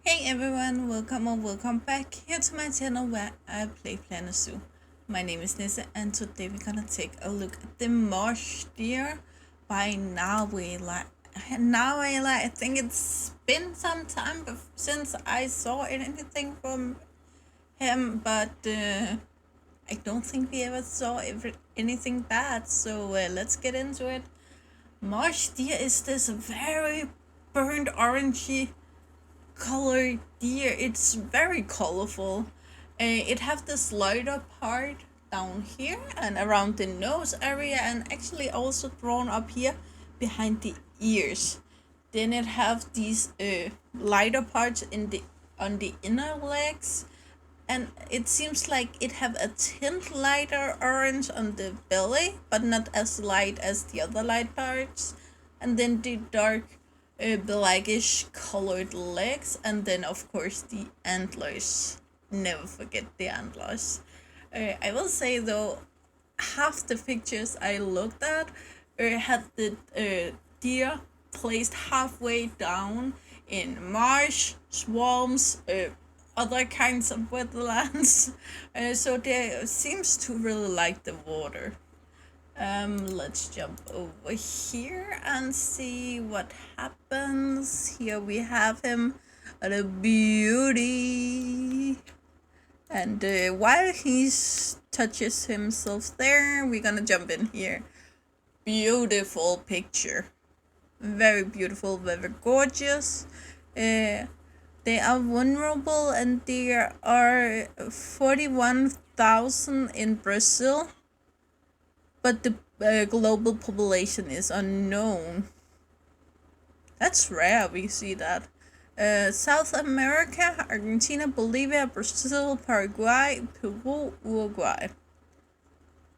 Hey everyone, welcome or welcome back here to my channel where I play Planet Zoo. My name is Nissa and today we're gonna take a look at the Marsh Deer by Narwhaler. Narwhaler, I think it's been some time since I saw anything from him, but I don't think we ever saw anything bad, so let's get into it. Marsh Deer is this very burnt orangey colored deer. It's very colorful. It have this lighter part down here and around the nose area, and actually also drawn up here behind the ears. Then it have these lighter parts on the inner legs, and it seems like it have a tint lighter orange on the belly, but not as light as the other light parts. And then the dark blackish colored legs, and then of course the antlers. Never forget the antlers. I will say though, half the pictures I looked at had the deer placed halfway down in marsh, swamps, other kinds of wetlands. So they seems to really like the water. Let's jump over here and see what happens. Here we have him, the beauty. And while he touches himself there, we're gonna jump in here. Beautiful picture. Very beautiful, very gorgeous. They are vulnerable and there are 41,000 in Brazil, but the global population is unknown. That's rare, we see that. South America, Argentina, Bolivia, Brazil, Paraguay, Peru, Uruguay.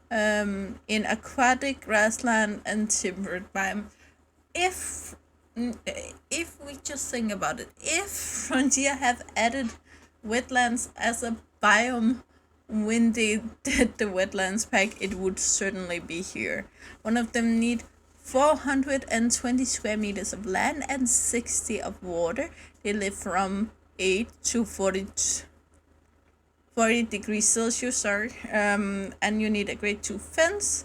In aquatic grassland and timbered biome. If we just think about it, if Frontier have added wetlands as a biome when they did the wetlands pack, it would certainly be here. One of them need 420 square meters of land and 60 of water. They live from 8 to 40 degrees Celsius, and you need a grade 2 fence,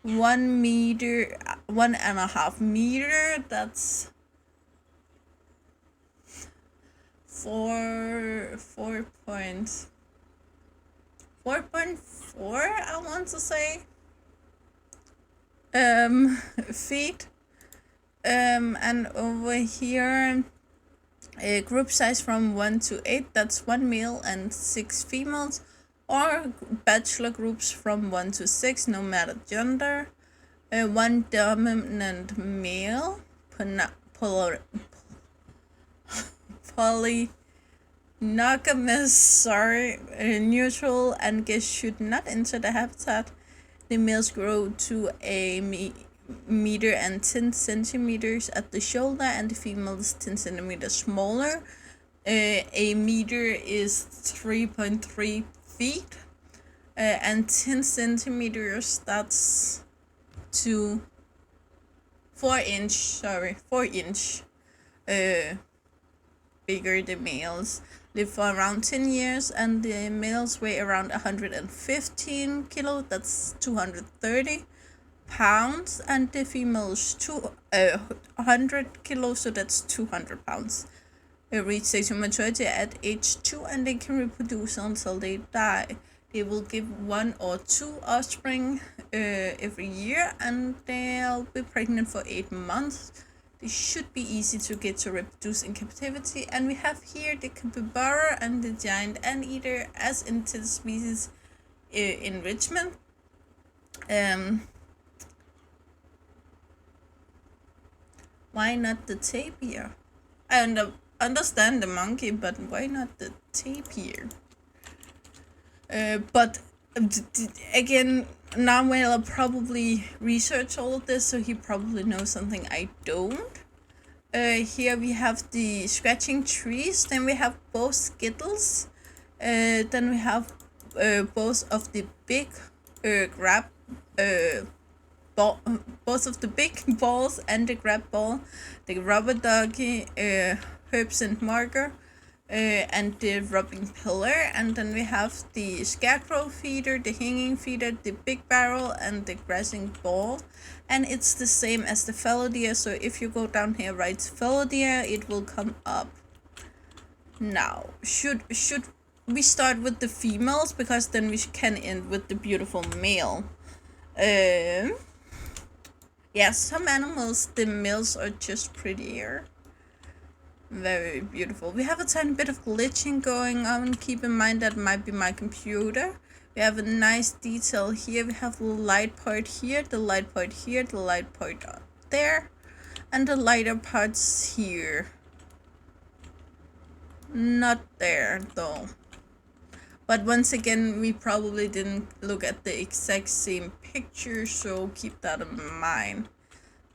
1.5 meter, that's 4.4, I want to say, feet. And over here, a group size from 1 to 8, that's 1 male and 6 females, or bachelor groups from 1 to 6, no matter gender. 1 dominant male, polynogamous, neutral, and guests should not enter the habitat. The males grow to a meter and 10 centimeters at the shoulder, and the females 10 centimeters smaller. A meter is 3.3 feet, and 10 centimeters, that's 4 inch. Bigger. The males live for around 10 years, and the males weigh around 115 kilos, that's 230 pounds, and the females 100 kilos, so that's 200 pounds. They reach sexual maturity at age 2, and they can reproduce until they die. They will give 1 or 2 offspring every year, and they'll be pregnant for 8 months. They should be easy to get to reproduce in captivity. And we have here the capybara and the giant anteater as interspecies enrichment. Why not the tapir? I understand the monkey, but why not the tapir? But again, Narwhaler probably researched all of this, so he probably knows something I don't. Here we have the scratching trees, then we have both skittles, then we have both of the big both of the big balls and the grab ball, the rubber ducky, herbs and marker, and the rubbing pillar, and then we have the scarecrow feeder, the hanging feeder, the big barrel, and the grazing ball. And it's the same as the fallow deer, so if you go down here, write fallow deer, it will come up. Now, should we start with the females, because then we can end with the beautiful male. Yeah, some animals, the males are just prettier. Very beautiful. We have a tiny bit of glitching going on. Keep in mind that might be my computer. We have a nice detail here. We have the light part here, the light part here, the light part there, and the lighter parts here. Not there though. But once again, we probably didn't look at the exact same picture, so keep that in mind.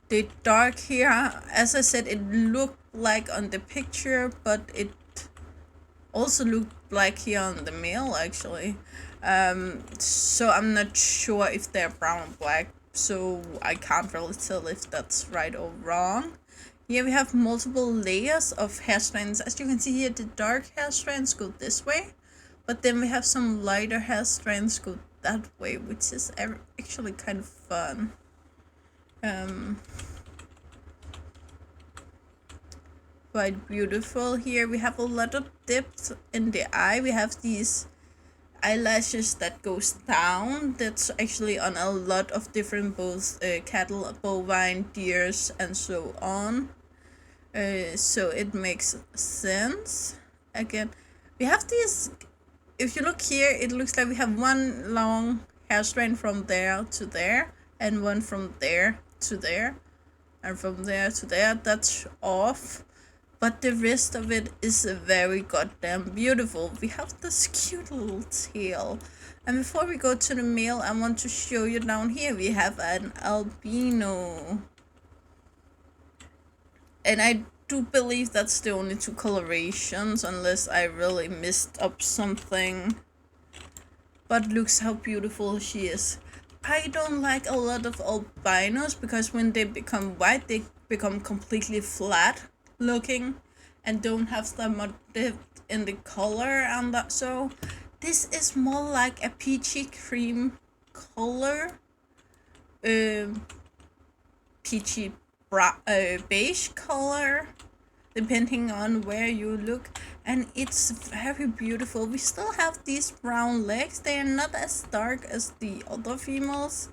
The dark here, as I said, it looked black on the picture, but it also looked black here on the male actually. So I'm not sure if they're brown or black, so I can't really tell if that's right or wrong. Here we have multiple layers of hair strands. As you can see here, the dark hair strands go this way, but then we have some lighter hair strands go that way, which is actually kind of fun. Quite beautiful. Here we have a lot of depth in the eye. We have these eyelashes that goes down. That's actually on a lot of different both cattle, bovine, deers, and so on. So it makes sense. Again, we have these. If you look here, it looks like we have one long hair strand from there to there, and one from there to there, and from there to there. That's off, but the rest of it is very goddamn beautiful. We have this cute little tail. And before we go to the male, I want to show you down here, we have an albino. And I do believe that's the only two colorations, unless I really messed up something. But looks how beautiful she is. I don't like a lot of albinos, because when they become white, they become completely flat looking and don't have that much depth in the color, and that. So this is more like a peachy cream color, peachy beige color, depending on where you look, and it's very beautiful. We still have these brown legs. They are not as dark as the other females,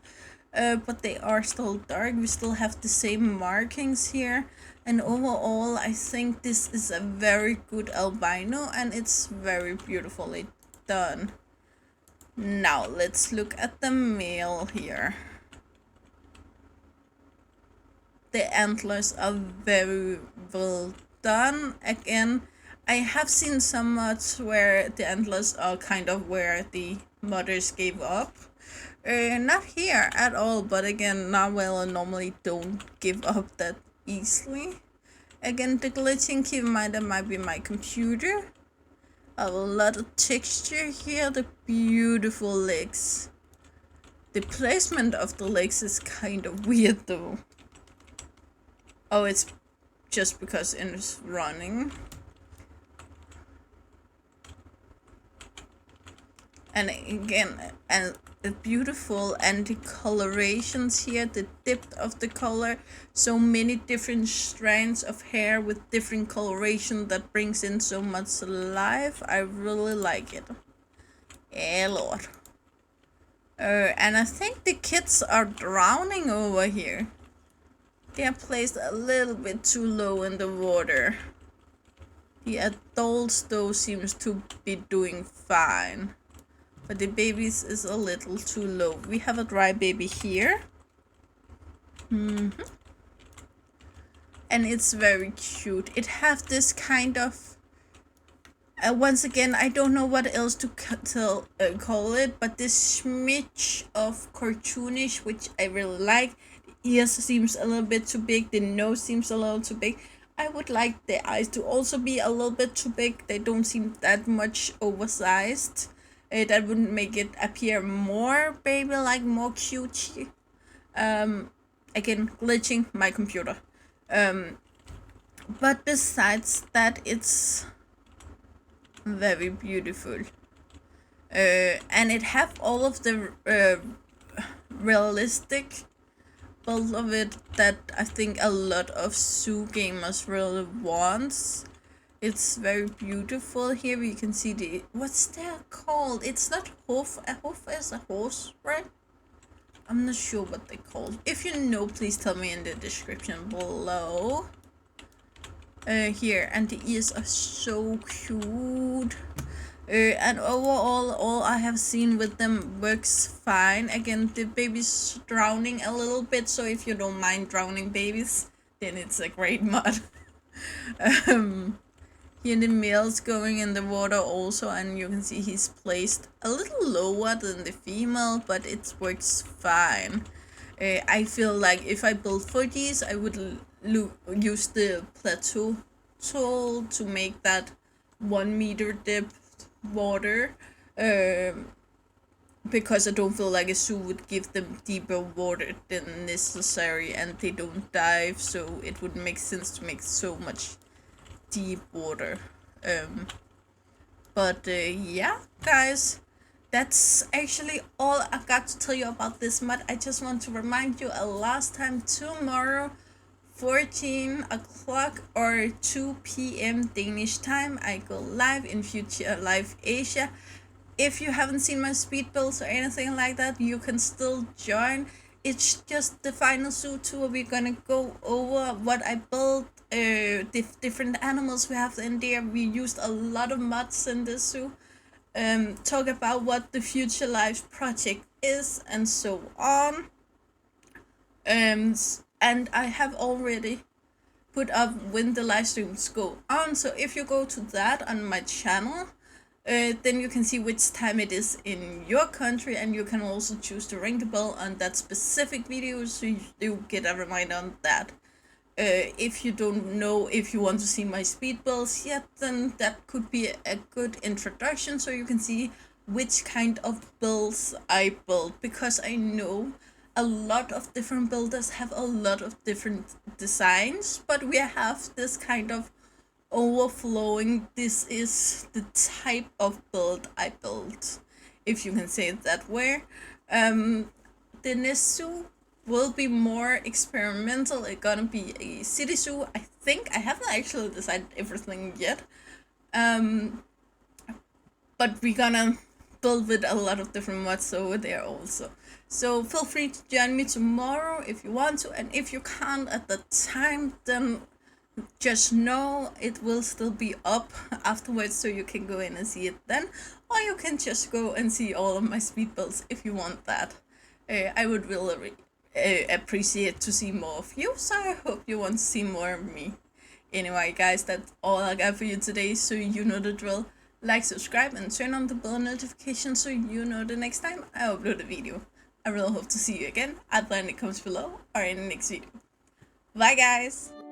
but they are still dark. We still have the same markings here, and overall I think this is a very good albino, and it's very beautifully done. Now let's look at the male here. The antlers are very well done. Again, I have seen some mods where the antlers are kind of where the modders gave up. Not here at all, but again, Narwhaler normally don't give up that easily. Again, the glitching, keep in mind that might be my computer. A lot of texture here, the beautiful legs. The placement of the legs is kind of weird though. Oh, it's just because it's running. And again, and beautiful, and the colorations here, the depth of the color, so many different strands of hair with different coloration that brings in so much life. I really like it a lot. And I think the kids are drowning over here. They are placed a little bit too low in the water. The adults though seems to be doing fine, but the babies is a little too low. We have a dry baby here. And it's very cute. It has this kind of once again, I don't know what else to call it, but this smidge of cartoonish, which I really like. The ears seems a little bit too big, the nose seems a little too big. I would like the eyes to also be a little bit too big. They don't seem that much oversized. That would make it appear more baby-like, more cute. Again, glitching my computer. But besides that, it's Very beautiful. And it have all of the realistic build of it that I think a lot of zoo gamers really wants. It's very beautiful. Here we can see the, what's that called? It's not hoof. A hoof is a horse, right? I'm not sure what they called. If you know, please tell me in the description below. Here, and the ears are so cute. And overall, all I have seen with them works fine. Again, the baby's drowning a little bit, so if you don't mind drowning babies, then it's a great mod. Here the male's going in the water also, and you can see he's placed a little lower than the female, but it works fine. I feel like if I build for these, I would use the plateau tool to make that 1 meter depth water, because I don't feel like a zoo would give them deeper water than necessary, and they don't dive, so it would make sense to make so much deep water. But yeah, guys, that's actually all I've got to tell you about this mod. I just want to remind you a last time, tomorrow 14 o'clock or 2 p.m. Danish time, I go live in Future Live Asia. If you haven't seen my speed builds or anything like that, you can still join. It's just the final zoo tour. We're gonna go over what I built, different animals we have in there. We used a lot of mods in this zoo. Talk about what the Future Life project is and so on. And I have already put up when the live streams go on, so if you go to that on my channel, then you can see which time it is in your country, and you can also choose to ring the bell on that specific video, so you get a reminder on that. If you don't know if you want to see my speed builds yet, then that could be a good introduction, so you can see which kind of builds I build, because I know a lot of different builders have a lot of different designs, but we have this kind of overflowing. This is the type of build I built, if you can say it that way. The next zoo will be more experimental. It's gonna be a city zoo, I think. I haven't actually decided everything yet, but we're gonna build with a lot of different mods over there also. So feel free to join me tomorrow if you want to, and if you can't at the time, then just know it will still be up afterwards, so you can go in and see it then, or you can just go and see all of my speed builds if you want that. I would really appreciate to see more of you, so I hope you want to see more of me. Anyway, guys, that's all I got for you today, so you know the drill. Like, subscribe, and turn on the bell notification so you know the next time I upload a video. I really hope to see you again either in the comments below or in the next video. Bye, guys!